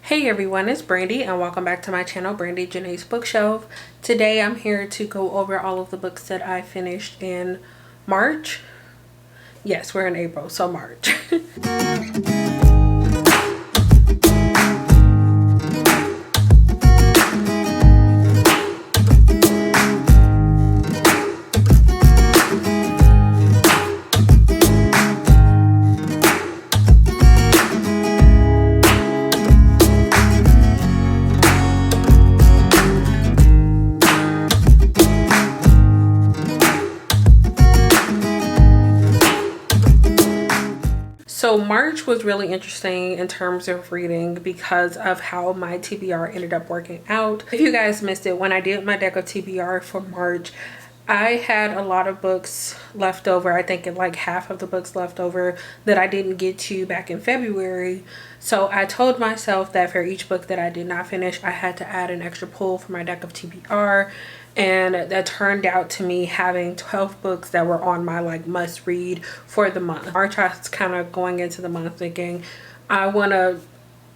Hey everyone, it's Brandy and welcome back to my channel, Brandy Janae's Bookshelf. Today I'm here to go over all of the books that I finished in March. Yes, we're in April, so March. So March was really interesting in terms of reading because of how my TBR ended up working out. If you guys missed it, when I did my deck of TBR for March, I had a lot of books left over. I think like half of the books left over that I didn't get to back in February. So I told myself that for each book that I did not finish, I had to add an extra pull for my deck of TBR. And that turned out to me having 12 books that were on my like must read for the month. March, I was kind of going into the month thinking I want to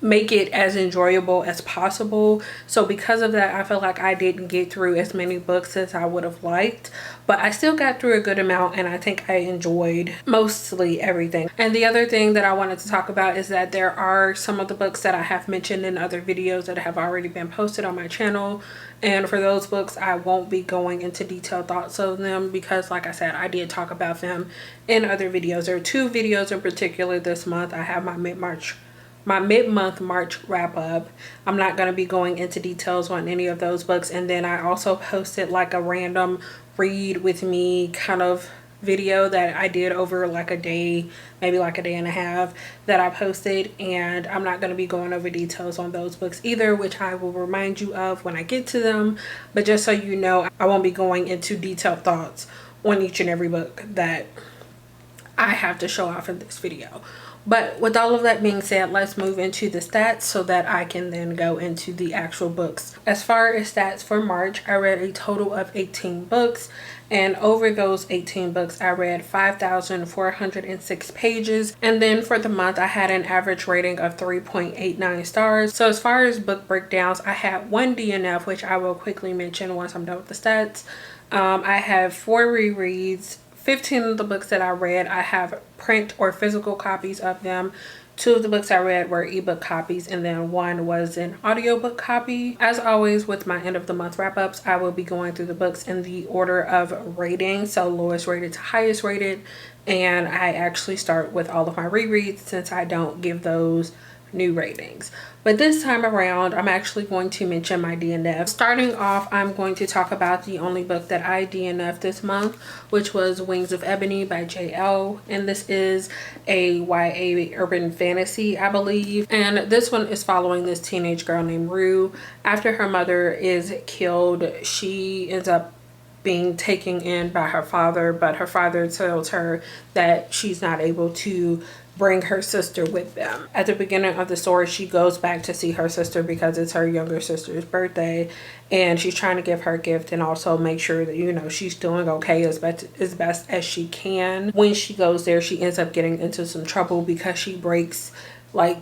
make it as enjoyable as possible. So because of that, I feel like I didn't get through as many books as I would have liked, but I still got through a good amount and I think I enjoyed mostly everything. And the other thing that I wanted to talk about is that there are some of the books that I have mentioned in other videos that have already been posted on my channel, and for those books I won't be going into detailed thoughts of them because like I said, I did talk about them in other videos. There are two videos in particular this month. I have my mid-month March wrap up. I'm not going to be going into details on any of those books, and then I also posted like a random read with me kind of video that I did over like a day, maybe like a day and a half, that I posted, and I'm not going to be going over details on those books either, which I will remind you of when I get to them. But just so you know, I won't be going into detailed thoughts on each and every book that I have to show off in this video. But with all of that being said, let's move into the stats so that I can then go into the actual books. As far as stats for March, I read a total of 18 books, and over those 18 books I read 5,406 pages. And then for the month I had an average rating of 3.89 stars. So as far as book breakdowns, I had one DNF, which I will quickly mention once I'm done with the stats. I have 4 rereads. 15 of the books that I read, I have print or physical copies of them. 2 of the books I read were ebook copies, and then 1 was an audiobook copy. As always with my end of the month wrap ups, I will be going through the books in the order of rating, so lowest rated to highest rated, and I actually start with all of my rereads since I don't give those new ratings. But this time around, I'm actually going to mention my DNF. Starting off, I'm going to talk about the only book that I DNF'd this month, which was Wings of Ebony by JL. And this is a YA urban fantasy, I believe. And this one is following this teenage girl named Rue. After her mother is killed, she ends up being taken in by her father, but her father tells her that she's not able to bring her sister with them. At the beginning of the story, she goes back to see her sister because it's her younger sister's birthday, and she's trying to give her a gift and also make sure that, you know, she's doing okay as best as she can. When she goes there, she ends up getting into some trouble because she breaks like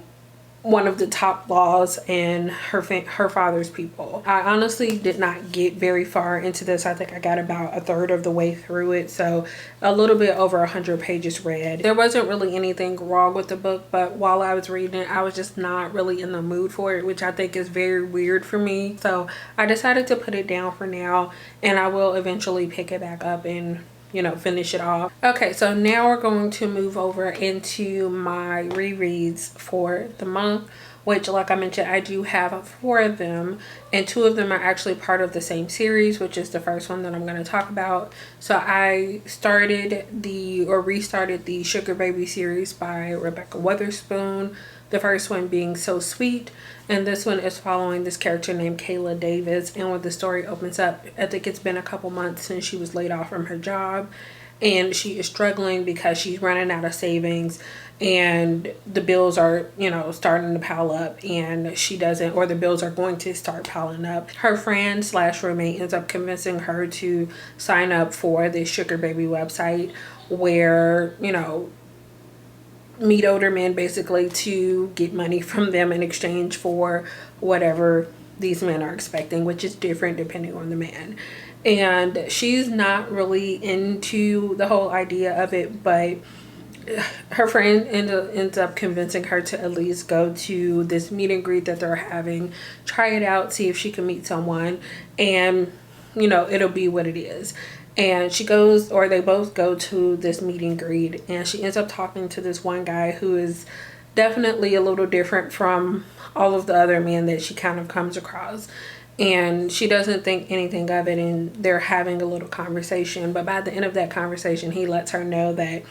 one of the top laws in her father's people. I honestly did not get very far into this. I think I got about a third of the way through it, so a little bit over 100 pages read. There wasn't really anything wrong with the book, but while I was reading it, I was just not really in the mood for it, which I think is very weird for me. So I decided to put it down for now, and I will eventually pick it back up and, you know, finish it off. Okay, so now we're going to move over into my rereads for the month, which, like I mentioned, I do have 4 of them, and 2 of them are actually part of the same series, which is the first one that I'm going to talk about. So I restarted the Sugar Baby series by Rebecca Weatherspoon, the first one being So Sweet, and this one is following this character named Kayla Davis. And when the story opens up, I think it's been a couple months since she was laid off from her job, and she is struggling because she's running out of savings and the bills are, you know, starting to pile up, and she doesn't, or the bills are going to start piling up. Her friend slash roommate ends up convincing her to sign up for the Sugar Baby website where, you know, meet older men basically to get money from them in exchange for whatever these men are expecting, which is different depending on the man. And she's not really into the whole idea of it, but her friend ends up convincing her to at least go to this meet and greet that they're having, try it out, see if she can meet someone, and you know, it'll be what it is. And she goes, or they both go to this meet and greet, and she ends up talking to this one guy who is definitely a little different from all of the other men that she kind of comes across. And she doesn't think anything of it, and they're having a little conversation. But by the end of that conversation, he lets her know that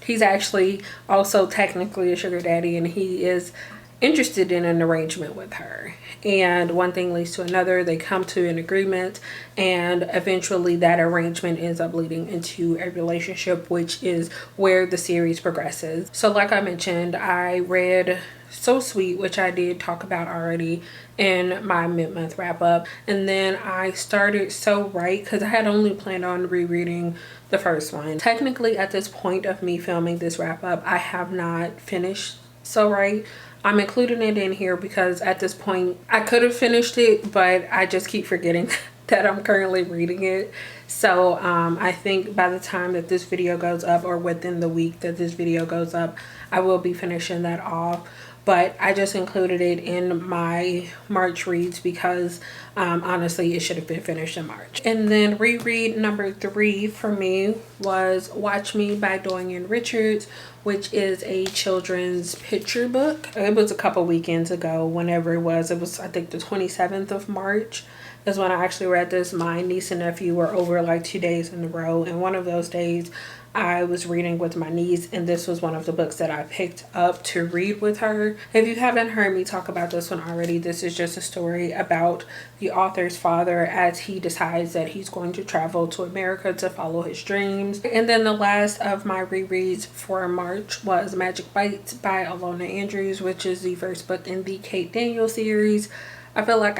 he's actually also technically a sugar daddy, and he is interested in an arrangement with her. And one thing leads to another. They come to an agreement, and eventually that arrangement ends up leading into a relationship, which is where the series progresses. So like I mentioned, I read So Sweet, which I did talk about already in my mid-month wrap-up, and then I started So Right because I had only planned on rereading the first one. Technically, at this point of me filming this wrap-up, I have not finished So Right. I'm including it in here because at this point I could have finished it, but I just keep forgetting that I'm currently reading it. So I think by the time that this video goes up, or within the week that this video goes up, I will be finishing that off. But I just included it in my March reads because honestly it should have been finished in March. And then reread number 3 for me was Watch Me by Dorian Richards, which is a children's picture book. It was a couple weekends ago, whenever it was I think the 27th of March is when I actually read this. My niece and nephew were over like 2 days in a row, and one of those days I was reading with my niece, and this was one of the books that I picked up to read with her. If you haven't heard me talk about this one already, this is just a story about the author's father as he decides that he's going to travel to America to follow his dreams. And then the last of my rereads for March was Magic Bites by Alona Andrews, which is the first book in the Kate Daniel series. I feel like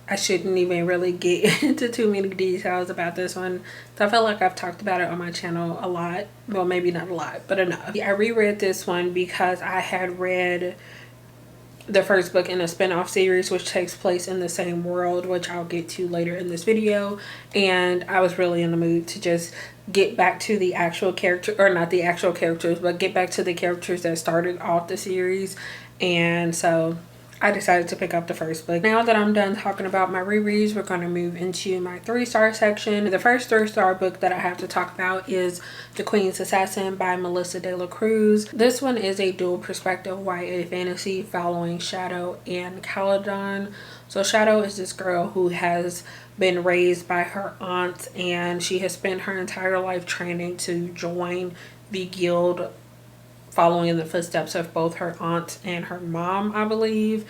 I shouldn't even really get into too many details about this one. So I feel like I've talked about it on my channel a lot. Well, maybe not a lot, but enough. I reread this one because I had read the first book in a spin-off series which takes place in the same world, which I'll get to later in this video. And I was really in the mood to just get back to the actual character, or not the actual characters, but get back to the characters that started off the series. And so I decided to pick up the first book. Now that I'm done talking about my rereads, we're going to move into my 3-star section. The first 3-star book that I have to talk about is The Queen's Assassin by Melissa De La Cruz. This one is a dual perspective YA fantasy following Shadow and Caledon. So Shadow is this girl who has been raised by her aunt, and she has spent her entire life training to join the guild, following in the footsteps of both her aunt and her mom, I believe.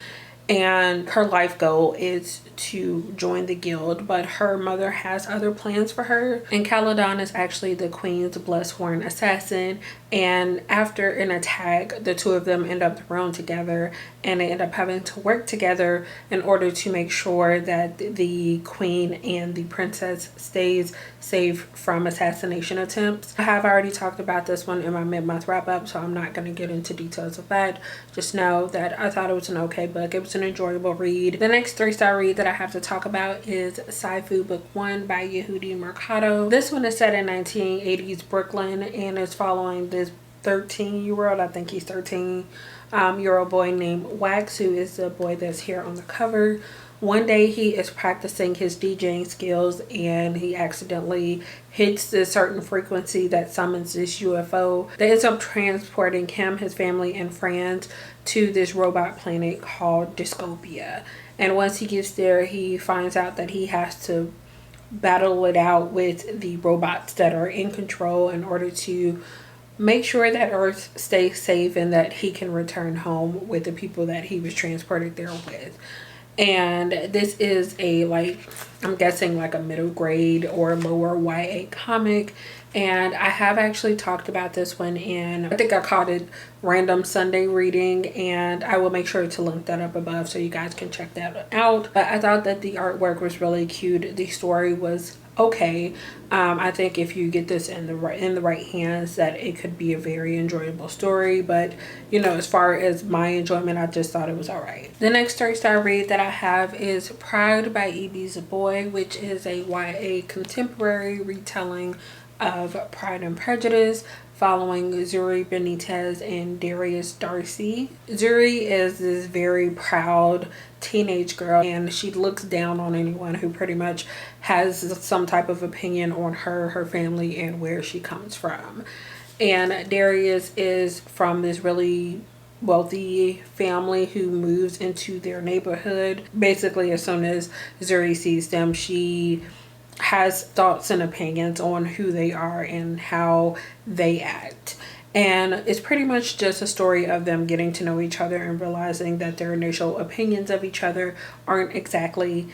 And her life goal is to join the guild, but her mother has other plans for her. And Caledon is actually the queen's blood-sworn assassin, and after an attack, the two of them end up thrown together, and they end up having to work together in order to make sure that the queen and the princess stays safe from assassination attempts. I have already talked about this one in my mid-month wrap-up, so I'm not going to get into details of that. Just know that I thought it was an okay book. It was an enjoyable read. The next 3-star read that I have to talk about is Sci-Fu Book 1 by Yehudi Mercado. This one is set in 1980s Brooklyn, and is following this 13-year-old, I think he's 13-year-old boy named Wax, who is the boy that's here on the cover. One day he is practicing his DJing skills, and he accidentally hits a certain frequency that summons this UFO that ends up transporting him, his family, and friends to this robot planet called Dystopia. And once he gets there, he finds out that he has to battle it out with the robots that are in control in order to make sure that Earth stays safe and that he can return home with the people that he was transported there with. And this is a, like, I'm guessing like a middle grade or lower YA comic. And I have actually talked about this one in, I think I called it Random Sunday Reading, and I will make sure to link that up above so you guys can check that out. But I thought that the artwork was really cute. The story was okay. I think if you get this in the right hands, that it could be a very enjoyable story. But you know, as far as my enjoyment, I just thought it was all right. The next 3-star read that I have is Pride by E.B. Boy, which is a YA contemporary retelling of Pride and Prejudice, following Zuri Benitez and Darius Darcy. Zuri is this very proud teenage girl, and she looks down on anyone who pretty much has some type of opinion on her, her family, and where she comes from. And Darius is from this really wealthy family who moves into their neighborhood. Basically, as soon as Zuri sees them, she has thoughts and opinions on who they are and how they act. And it's pretty much just a story of them getting to know each other and realizing that their initial opinions of each other aren't exactly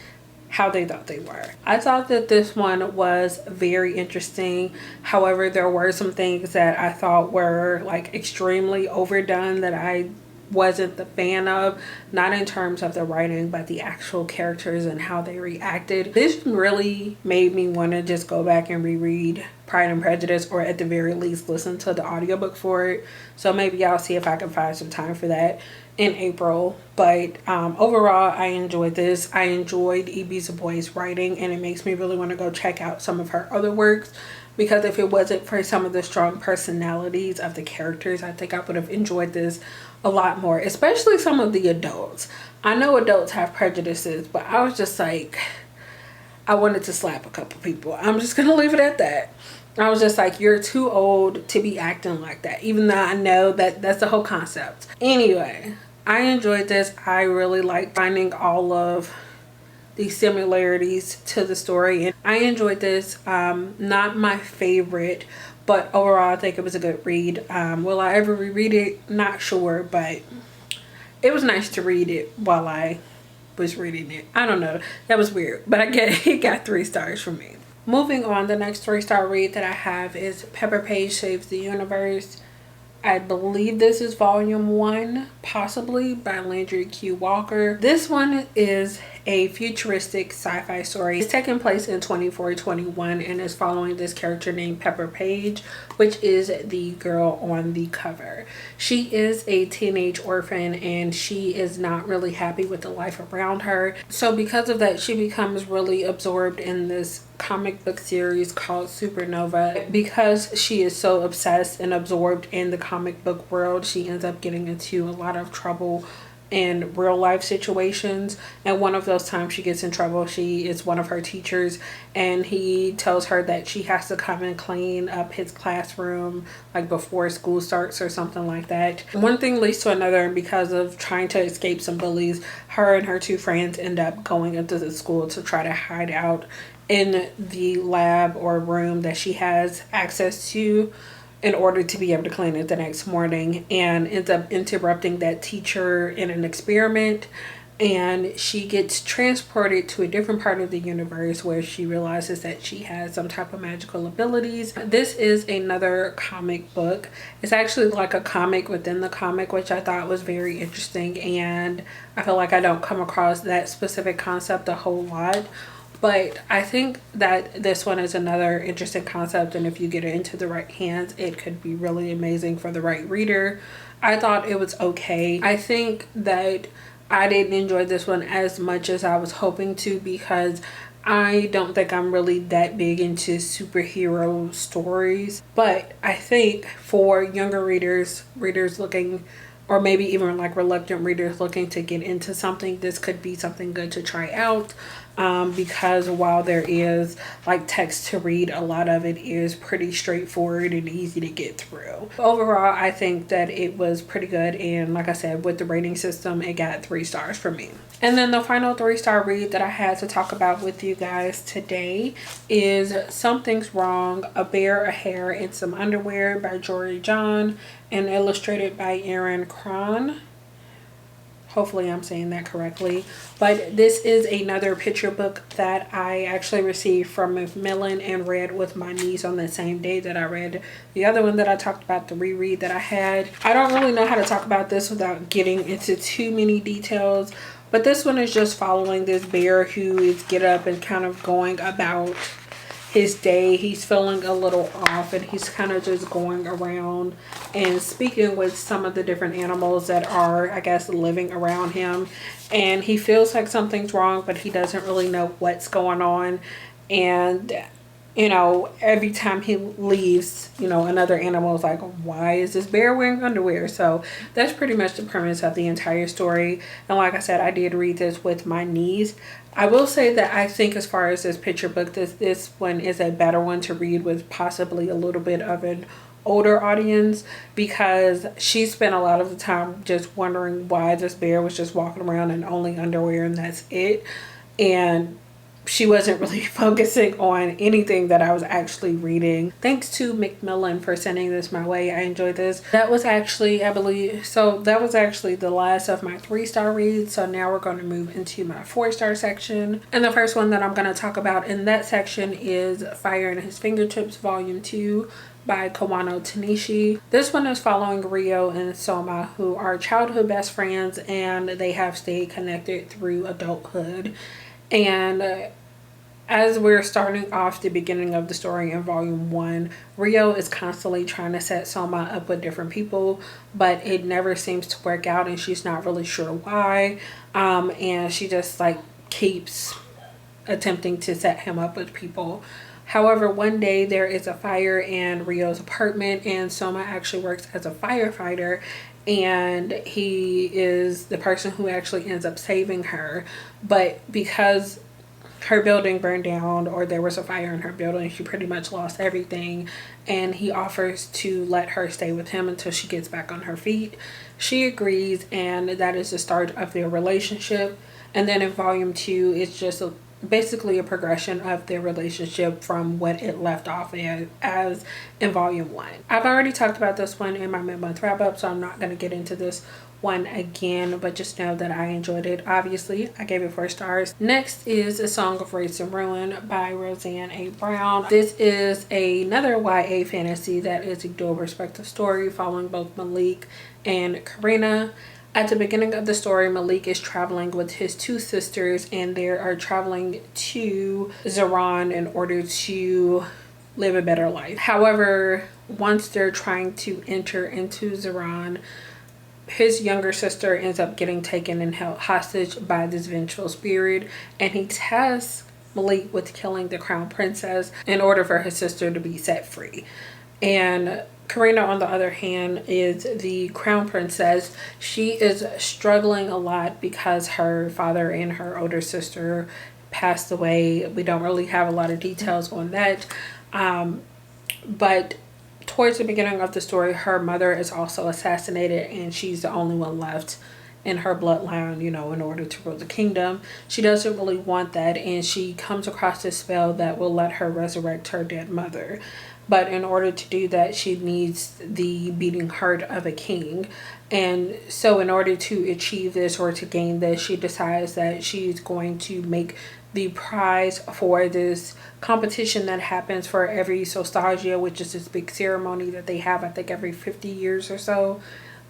how they thought they were. I thought that this one was very interesting. However, there were some things that I thought were like extremely overdone that I wasn't the fan of, not in terms of the writing, but the actual characters and how they reacted. This really made me want to just go back and reread Pride and Prejudice, or at the very least listen to the audiobook for it. So maybe I'll see if I can find some time for that in April. But overall, I enjoyed this. I enjoyed E.B. Boy's writing, and it makes me really want to go check out some of her other works, because if it wasn't for some of the strong personalities of the characters, I think I would have enjoyed this a lot more, especially some of the adults. I know adults have prejudices, but I was just like, I wanted to slap a couple people. I'm just gonna leave it at that. I was just like, you're too old to be acting like that, even though I know that that's the whole concept. Anyway, I enjoyed this. I really like finding all of the similarities to the story, and I enjoyed this. Not my favorite, but overall I think it was a good read. Will I ever reread it? Not sure, but it was nice to read it while I was reading it. I don't know, that was weird, but I get it got 3 stars from me. Moving on, the next 3-star read that I have is Pepper Page Saves the Universe. I believe this is volume 1, possibly, by Landry Q. Walker. This one is a futuristic sci-fi story. It's taking place in 2421 and is following this character named Pepper Page, which is the girl on the cover. She is a teenage orphan, and she is not really happy with the life around her. So because of that, she becomes really absorbed in this comic book series called Supernova. Because she is so obsessed and absorbed in the comic book world, she ends up getting into a lot of trouble in real life situations, and one of those times she gets in trouble, it's one of her teachers, and he tells her that she has to come and clean up his classroom like before school starts or something like that. One thing leads to another, and because of trying to escape some bullies, her and her 2 friends end up going into the school to try to hide out in the lab or room that she has access to in order to be able to clean it the next morning, and ends up interrupting that teacher in an experiment, and she gets transported to a different part of the universe where she realizes that she has some type of magical abilities. This is another comic book. It's actually like a comic within the comic, which I thought was very interesting, and I feel like I don't come across that specific concept a whole lot. But I think that this one is another interesting concept, and if you get it into the right hands, it could be really amazing for the right reader. I thought it was okay. I think that I didn't enjoy this one as much as I was hoping to, because I don't think I'm really that big into superhero stories. But I think for younger readers looking, or maybe even like reluctant readers looking to get into something, this could be something good to try out. Because while there is like text to read, a lot of it is pretty straightforward and easy to get through. Overall, I think that it was pretty good, and like I said, with the rating system, it got 3 stars for me. And then the final 3-star read that I had to talk about with you guys today is Something's Wrong, A Bear, a Hare, and Some Underwear by Jory John, and illustrated by Aaron Cron. Hopefully I'm saying that correctly. But this is another picture book that I actually received from Macmillan and read with my niece on the same day that I read the other one that I talked about, the reread that I had. I don't really know how to talk about this without getting into too many details, but this one is just following this bear who is get up and kind of going about his day. He's feeling a little off, and he's kind of just going around and speaking with some of the different animals that are, I guess, living around him. And he feels like something's wrong, but he doesn't really know what's going on. And you know, every time he leaves, you know, another animal is like, why is this bear wearing underwear? So that's pretty much the premise of the entire story. And like I said, I did read this with my niece. I will say that I think as far as this picture book, this one is a better one to read with possibly a little bit of an older audience, because she spent a lot of the time just wondering why this bear was just walking around in only underwear and that's it. And she wasn't really focusing on anything that I was actually reading. Thanks to Macmillan for sending this my way. I enjoyed this. That was actually, I believe, so that was actually the last of my 3-star reads. So now we're going to move into my 4-star section. And the first one that I'm going to talk about in that section is Fire in His Fingertips Volume 2 by Kawano Tanishi. This one is following Rio and Soma, who are childhood best friends, and they have stayed connected through adulthood. And as we're starting off the beginning of the story in volume 1, Rio is constantly trying to set Soma up with different people, but it never seems to work out, and she's not really sure why. And she just like keeps attempting to set him up with people. However, one day there is a fire in Rio's apartment, and Soma actually works as a firefighter, and he is the person who actually ends up saving her. But because her building burned down, or there was a fire in her building, she pretty much lost everything, and he offers to let her stay with him until she gets back on her feet. She agrees, and that is the start of their relationship. And then in volume 2, it's just basically a progression of their relationship from what it left off as in volume 1. I've already talked about this one in my mid-month wrap-up, so I'm not going to get into this one again, but just know that I enjoyed it. Obviously, I gave it 4 stars. Next is A Song of Race and Ruin by Roseanne A. Brown. This is another YA fantasy that is a dual perspective story following both Malik and Karina. At the beginning of the story, Malik is traveling with his 2 sisters, and they are traveling to Zaran in order to live a better life. However, once they're trying to enter into Zaran, his younger sister ends up getting taken and held hostage by this vengeful spirit, and he tasks Malik with killing the crown princess in order for his sister to be set free. And Karina, on the other hand, is the crown princess. She is struggling a lot because her father and her older sister passed away. We don't really have a lot of details on that, but towards the beginning of the story, her mother is also assassinated, and she's the only one left in her bloodline, you know, in order to rule the kingdom. She doesn't really want that, and she comes across this spell that will let her resurrect her dead mother. But in order to do that, she needs the beating heart of a king. And so in order to achieve this, or to gain this, she decides that she's going to make the prize for this competition that happens for every solstagia, which is this big ceremony that they have, I think, every 50 years or so.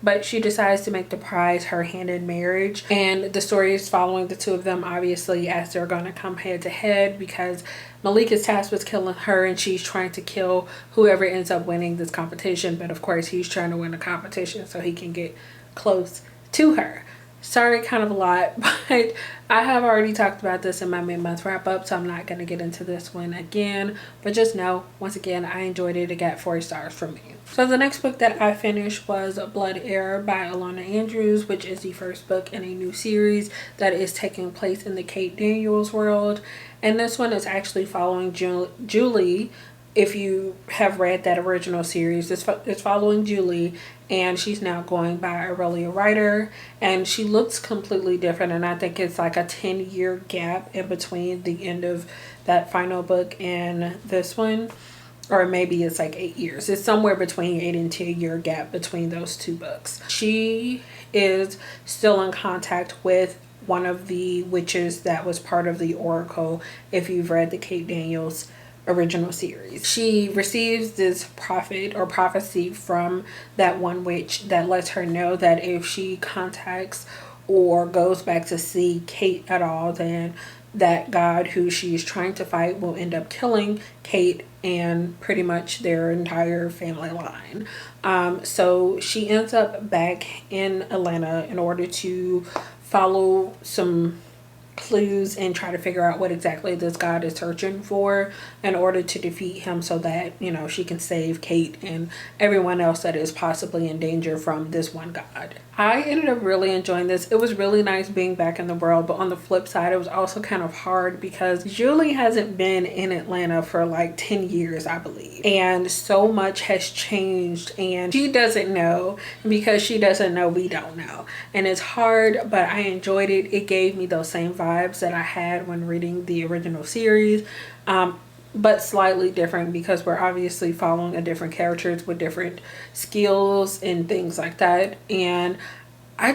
But she decides to make the prize her hand in marriage. And the story is following the 2 of them, obviously, as they're going to come head to head, because Malik is tasked with killing her, and she's trying to kill whoever ends up winning this competition. But of course, he's trying to win the competition so he can get close to her. Sorry, kind of a lot, but I have already talked about this in my mid-month wrap-up, so I'm not going to get into this one again. But just know, once again, I enjoyed it. It got 4 stars from me. So the next book that I finished was Blood Heir by Alana Andrews, which is the first book in a new series that is taking place in the Kate Daniels world. And this one is actually following Julie. If you have read that original series, it's following Julie, and she's now going by Aurelia Ryder, and she looks completely different. And I think it's like a 10-year gap in between the end of that final book and this one, or maybe it's like 8 years. It's somewhere between 8 and 10-year gap between those 2 books. She is still in contact with one of the witches that was part of the Oracle, if you've read the Kate Daniels original series. She receives this prophet or prophecy from that one witch that lets her know that if she contacts or goes back to see Kate at all, then that god who she's trying to fight will end up killing Kate and pretty much their entire family line. So she ends up back in Atlanta in order to follow some clues and try to figure out what exactly this god is searching for in order to defeat him, so that, you know, she can save Kate and everyone else that is possibly in danger from this one god. I ended up really enjoying this. It was really nice being back in the world, but on the flip side, it was also kind of hard because Julie hasn't been in Atlanta for like 10 years, I believe. And so much has changed and she doesn't know. Because she doesn't know, we don't know. And it's hard, but I enjoyed it. It gave me those same vibes that I had when reading the original series. But slightly different because we're obviously following a different characters with different skills and things like that. And I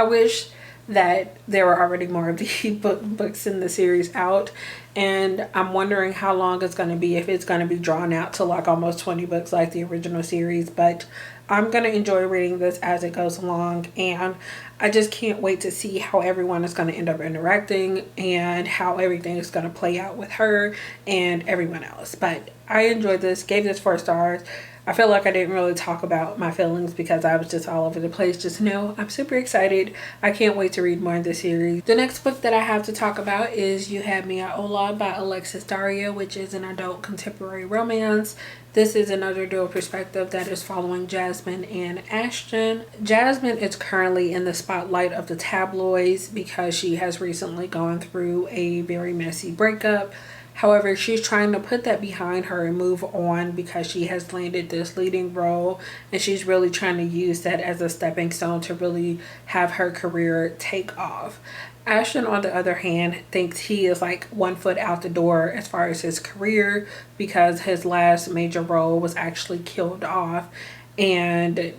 wish that there were already more of the books in the series out, and I'm wondering how long it's going to be, if it's going to be drawn out to like almost 20 books like the original series. But I'm going to enjoy reading this as it goes along, and I just can't wait to see how everyone is going to end up interacting and how everything is going to play out with her and everyone else. But I enjoyed this, gave this 4 stars. I feel like I didn't really talk about my feelings because I was just all over the place. Just know I'm super excited. I can't wait to read more in this series. The next book that I have to talk about is You Had Me at Ola by Alexis Daria, which is an adult contemporary romance. This is another dual perspective that is following Jasmine and Ashton. Jasmine is currently in the spotlight of the tabloids because she has recently gone through a very messy breakup. However, she's trying to put that behind her and move on because she has landed this leading role, and she's really trying to use that as a stepping stone to really have her career take off. Ashton, on the other hand, thinks he is like 1 foot out the door as far as his career because his last major role was actually killed off, and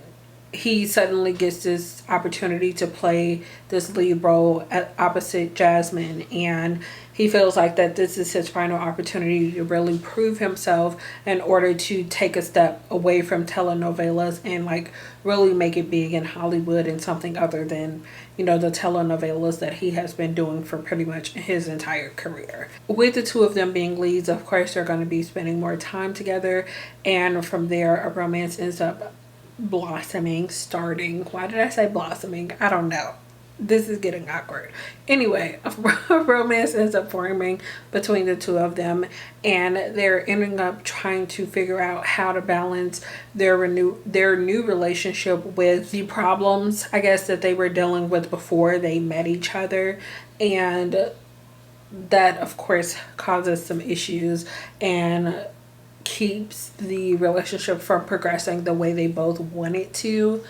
he suddenly gets this opportunity to play this lead role opposite Jasmine, and he feels like that this is his final opportunity to really prove himself in order to take a step away from telenovelas and like really make it big in Hollywood and something other than, you know, the telenovelas that he has been doing for pretty much his entire career. With the two of them being leads, of course, they're going to be spending more time together, and from there a romance ends up starting. Why did I say blossoming? I don't know. This is getting awkward. Anyway, a romance ends up forming between the two of them, and they're ending up trying to figure out how to balance their new relationship with the problems, I guess, that they were dealing with before they met each other. And that, of course, causes some issues and keeps the relationship from progressing the way they both want it to.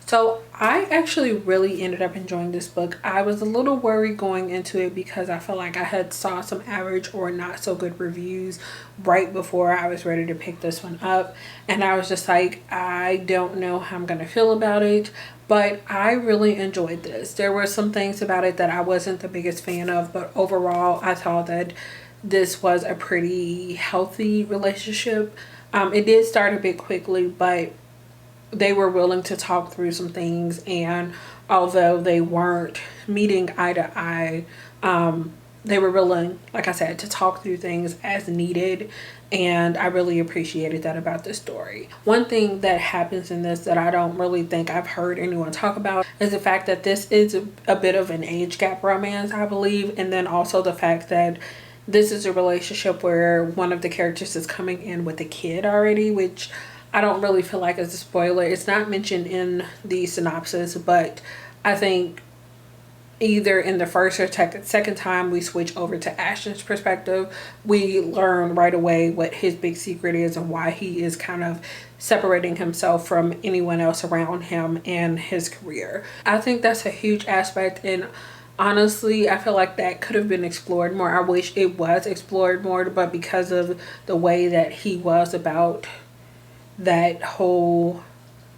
So I actually really ended up enjoying this book. I was a little worried going into it because I felt like I had saw some average or not so good reviews right before I was ready to pick this one up, and I was just like, I don't know how I'm gonna feel about it. But I really enjoyed this. There were some things about it that I wasn't the biggest fan of, but overall I thought that this was a pretty healthy relationship. It did start a bit quickly, but they were willing to talk through some things, and although they weren't meeting eye to eye, they were willing, like I said, to talk through things as needed, and I really appreciated that about this story. One thing that happens in this that I don't really think I've heard anyone talk about is the fact that this is a bit of an age gap romance, I believe, and then also the fact that this is a relationship where one of the characters is coming in with a kid already, which I don't really feel like is a spoiler. It's not mentioned in the synopsis, but I think either in the first or second time we switch over to Ashton's perspective, we learn right away what his big secret is and why he is kind of separating himself from anyone else around him and his career. I think that's a huge aspect, and honestly, I feel like that could have been explored more. I wish it was explored more, but because of the way that he was about that whole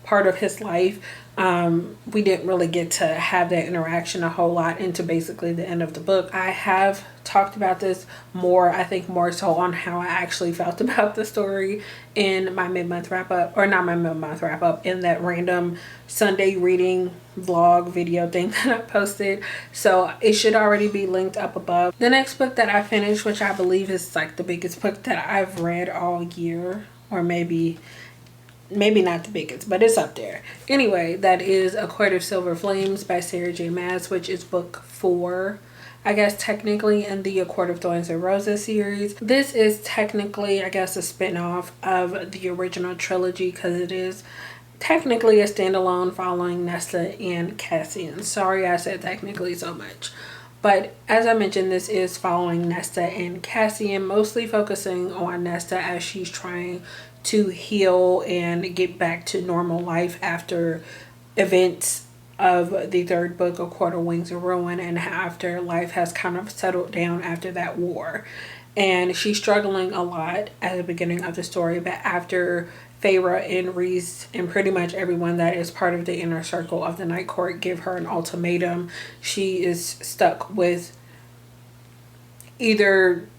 part of his life. We didn't really get to have that interaction a whole lot into basically the end of the book. I have talked about this more, I think more so on how I actually felt about the story in my mid-month wrap up, or not my mid-month wrap up, in that random Sunday reading vlog video thing that I posted. So it should already be linked up above. The next book that I finished, which I believe is like the biggest book that I've read all year, or maybe not the biggest, but it's up there. Anyway, that is A Court of Silver Flames by Sarah J Maas, which is book 4, I guess, technically, in the A Court of Thorns and Roses series. This is technically, I guess, a spin-off of the original trilogy, because it is technically a standalone following Nesta and Cassian. Sorry I said technically so much. But as I mentioned, this is following Nesta and Cassian, mostly focusing on Nesta as she's trying to heal and get back to normal life after events of the third book, A Court of Wings of Ruin, and after life has kind of settled down after that war. And she's struggling a lot at the beginning of the story, but after Feyre and Rhys and pretty much everyone that is part of the inner circle of the Night Court give her an ultimatum, she is stuck with either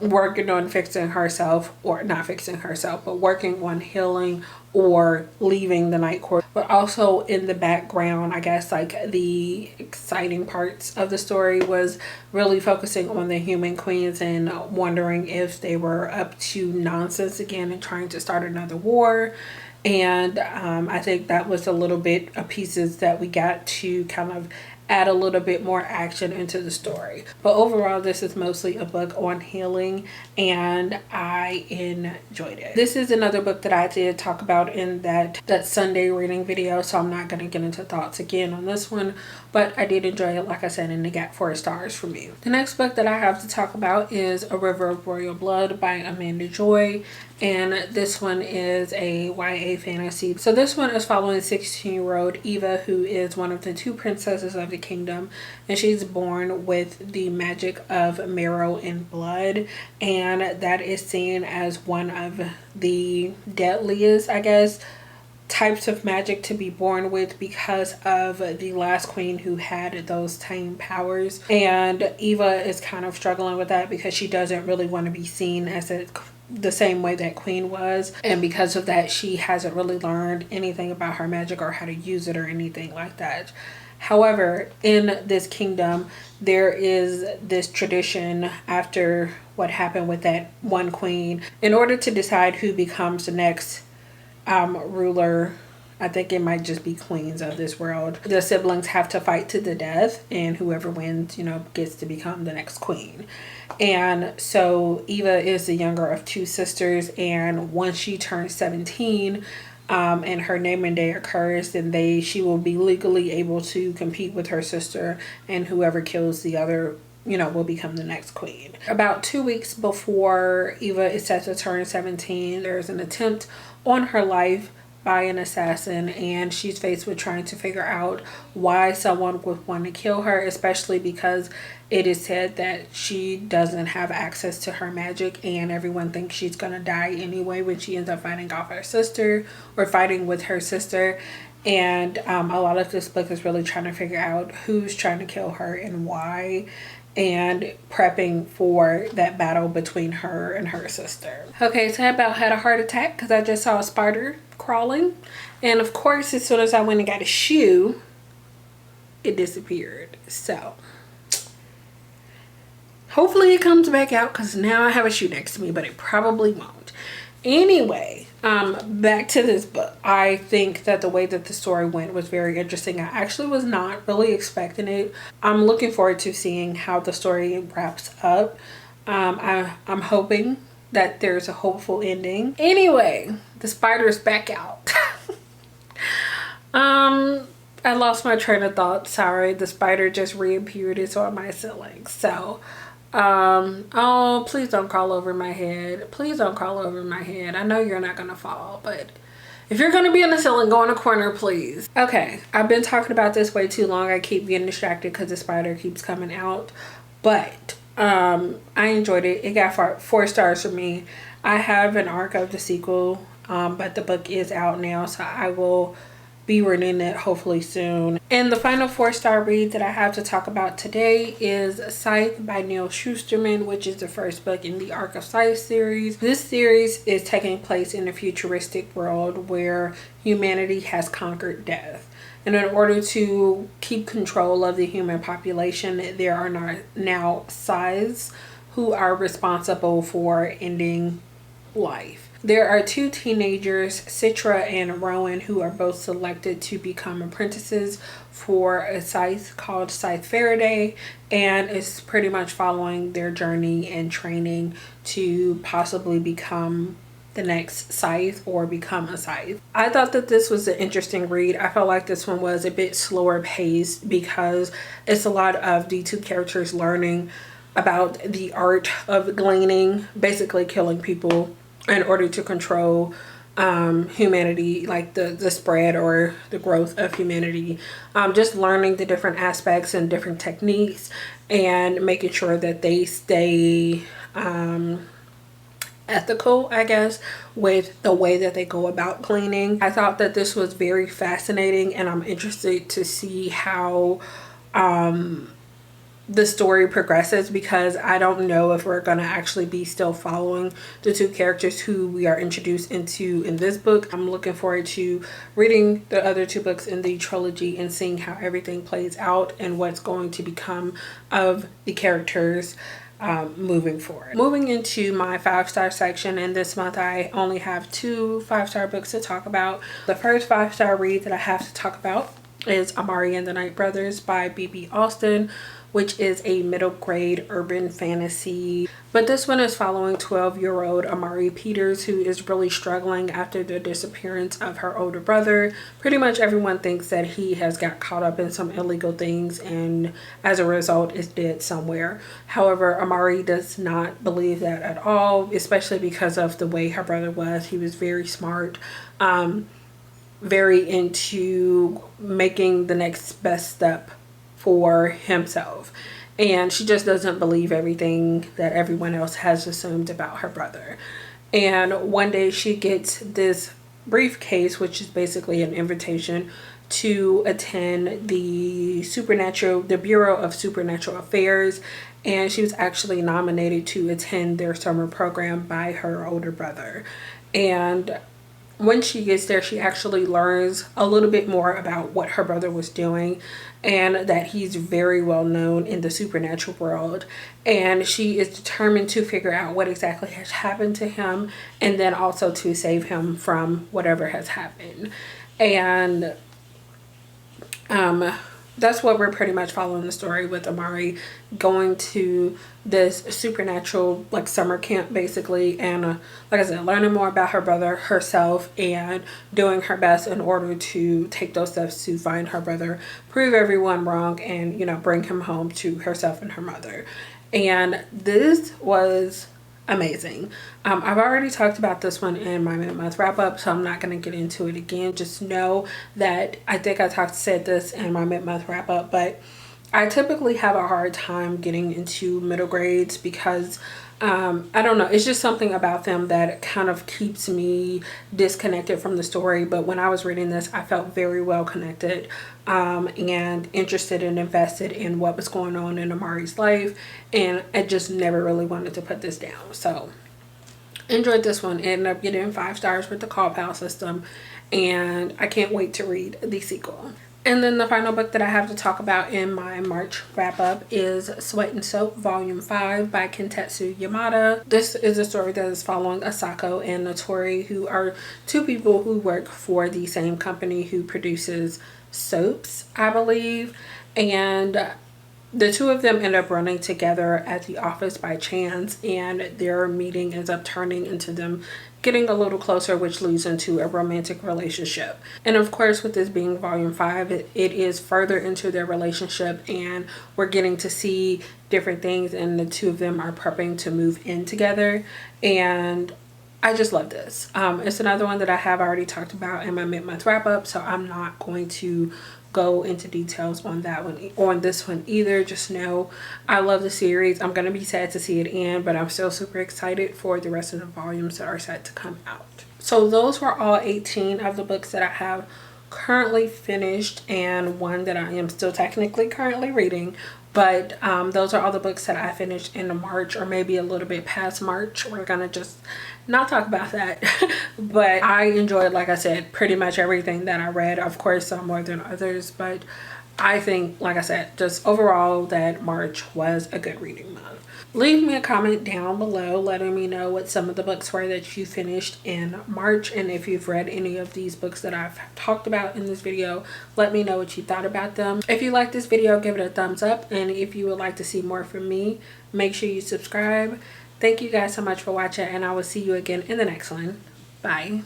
working on fixing herself, or not fixing herself, but working on healing, or leaving the Night Court. But also in the background, I guess, like, the exciting parts of the story was really focusing on the human queens and wondering if they were up to nonsense again and trying to start another war. And I think that was a little bit of pieces that we got to kind of add a little bit more action into the story. But overall, this is mostly a book on healing, and I enjoyed it. This is another book that I did talk about in that Sunday reading video, so I'm not going to get into thoughts again on this one, but I did enjoy it, like I said, and it got 4 stars from me. The next book that I have to talk about is A River of Royal Blood by Amanda Joy, and this one is a YA fantasy. So this one is following 16-year-old Eva, who is one of the 2 princesses of the kingdom, and she's born with the magic of marrow and blood, and that is seen as one of the deadliest, I guess, types of magic to be born with, because of the last queen who had those same powers. And Eva is kind of struggling with that because she doesn't really want to be seen as the same way that Queen was, and because of that she hasn't really learned anything about her magic or how to use it or anything like that. However, in this kingdom, there is this tradition after what happened with that one queen. In order to decide who becomes the next ruler, I think it might just be queens of this world, the siblings have to fight to the death, and whoever wins, you know, gets to become the next queen. And so Eva is the younger of 2 sisters, and once she turns 17 and her naming day occurs, then she will be legally able to compete with her sister, and whoever kills the other, you know, will become the next queen. About 2 weeks before Eva is set to turn 17, there's an attempt on her life by an assassin, and she's faced with trying to figure out why someone would want to kill her, especially because it is said that she doesn't have access to her magic, and everyone thinks she's gonna die anyway when she ends up fighting off her sister, or fighting with her sister. And a lot of this book is really trying to figure out who's trying to kill her and why, and prepping for that battle between her and her sister. Okay, so I about had a heart attack because I just saw a spider crawling, and of course as soon as I went and got a shoe, it disappeared. So hopefully it comes back out, because now I have a shoe next to me, but it probably won't. Anyway, back to this book. I think that the way that the story went was very interesting. I actually was not really expecting it. I'm looking forward to seeing how the story wraps up. I'm hoping that there's a hopeful ending. Anyway, the spider's back out. I lost my train of thought. Sorry, the spider just reappeared. It's on my ceiling. So oh, please don't crawl over my head. Please don't crawl over my head. I know you're not gonna fall, but if you're gonna be in the ceiling, go in a corner, please. Okay, I've been talking about this way too long. I keep getting distracted because the spider keeps coming out, but I enjoyed it. It got 4 stars for me. I have an arc of the sequel but the book is out now, so I will be reading it hopefully soon. And the final 4-star read that I have to talk about today is Scythe by Neil Shusterman, which is the first book in the Arc of Scythe series. This series is taking place in a futuristic world where humanity has conquered death. And in order to keep control of the human population, there are now scythes who are responsible for ending life. There are 2 teenagers, Citra and Rowan, who are both selected to become apprentices for a scythe called Scythe Faraday, and it's pretty much following their journey and training to possibly become the next scythe or become a scythe. I thought that this was an interesting read. I felt like this one was a bit slower paced because it's a lot of the 2 characters learning about the art of gleaning, basically killing people in order to control humanity, like the spread or the growth of humanity. Just learning the different aspects and different techniques and making sure that they stay ethical, I guess, with the way that they go about cleaning. I thought that this was very fascinating, and I'm interested to see how the story progresses, because I don't know if we're gonna actually be still following the 2 characters who we are introduced into in this book. I'm looking forward to reading the other 2 books in the trilogy and seeing how everything plays out and what's going to become of the characters moving forward. Moving into my 5-star section, and this month I only have 2 5-star books to talk about. The first 5-star read that I have to talk about is Amari and the Night Brothers by B.B. Austin, which is a middle grade urban fantasy. But this one is following 12-year-old Amari Peters, who is really struggling after the disappearance of her older brother. Pretty much everyone thinks that he has got caught up in some illegal things and as a result is dead somewhere. However, Amari does not believe that at all, especially because of the way her brother was. He was very smart, very into making the next best step for himself, and she just doesn't believe everything that everyone else has assumed about her brother. And one day she gets this briefcase, which is basically an invitation to attend the Bureau of Supernatural Affairs, and she was actually nominated to attend their summer program by her older brother. And when she gets there, she actually learns a little bit more about what her brother was doing, and that he's very well known in the supernatural world. And she is determined to figure out what exactly has happened to him, and then also to save him from whatever has happened. And that's what we're pretty much following the story with Amari going to this supernatural like summer camp basically, and like I said, learning more about her brother, herself, and doing her best in order to take those steps to find her brother, prove everyone wrong, and bring him home to herself and her mother. And this was amazing. I've already talked about this one in my mid-month wrap-up, so I'm not going to get into it again. Just know that I think I said this in my mid-month wrap-up, but I typically have a hard time getting into middle grades because I don't know, it's just something about them that kind of keeps me disconnected from the story. But when I was reading this, I felt very well connected and interested and invested in what was going on in Amari's life, and I just never really wanted to put this down. So enjoyed this one. Ended up getting 5 stars with the call pal system, and I can't wait to read the sequel. And then the final book that I have to talk about in my March wrap up is Sweat and Soap Volume 5 by Kentetsu Yamada. This is a story that is following Asako and Notori, who are 2 people who work for the same company who produces soaps, I believe. And the 2 of them end up running together at the office by chance, and their meeting ends up turning into them getting a little closer, which leads into a romantic relationship. And of course, with this being volume 5, it is further into their relationship, and we're getting to see different things, and the 2 of them are prepping to move in together. And I just love this. It's another one that I have already talked about in my mid-month wrap-up, so I'm not going to go into details on that one, on this one either. Just know I love the series. I'm gonna be sad to see it end, but I'm still super excited for the rest of the volumes that are set to come out. So those were all 18 of the books that I have currently finished, and one that I am still technically currently reading. But those are all the books that I finished in March, or maybe a little bit past March. We're gonna just not talk about that. But I enjoyed, like I said, pretty much everything that I read. Of course, some more than others, but I think, like I said, just overall that March was a good reading month. Leave me a comment down below letting me know what some of the books were that you finished in March, and if you've read any of these books that I've talked about in this video, let me know what you thought about them. If you like this video, give it a thumbs up, and if you would like to see more from me, make sure you subscribe. Thank you guys so much for watching, and I will see you again in the next one. Bye.